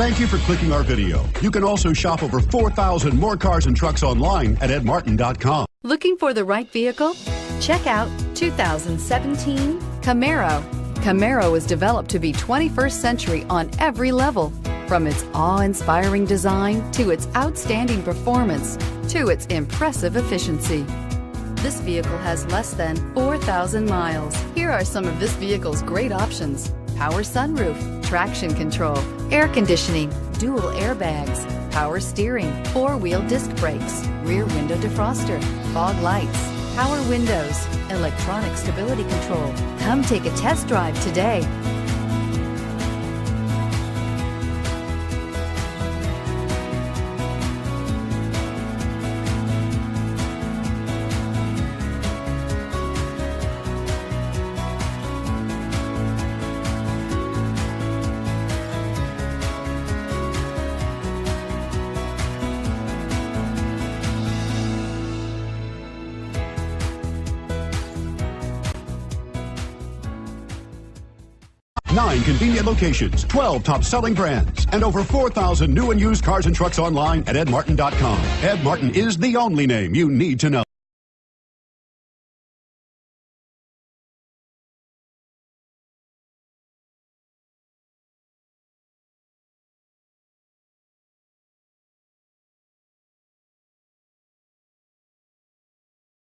Thank you for clicking our video. You can also shop over 4,000 more cars and trucks online at edmartin.com. Looking for the right vehicle? Check out 2017 Camaro. Camaro is developed to be 21st century on every level, from its awe-inspiring design to its outstanding performance to its impressive efficiency. This vehicle has less than 4,000 miles. Here are some of this vehicle's great options: power sunroof, traction control, air conditioning, dual airbags, power steering, four-wheel disc brakes, rear window defroster, fog lights, power windows, electronic stability control. Come take a test drive today. Nine convenient locations, 12 top-selling brands, and over 4,000 new and used cars and trucks online at edmartin.com. Ed Martin is the only name you need to know.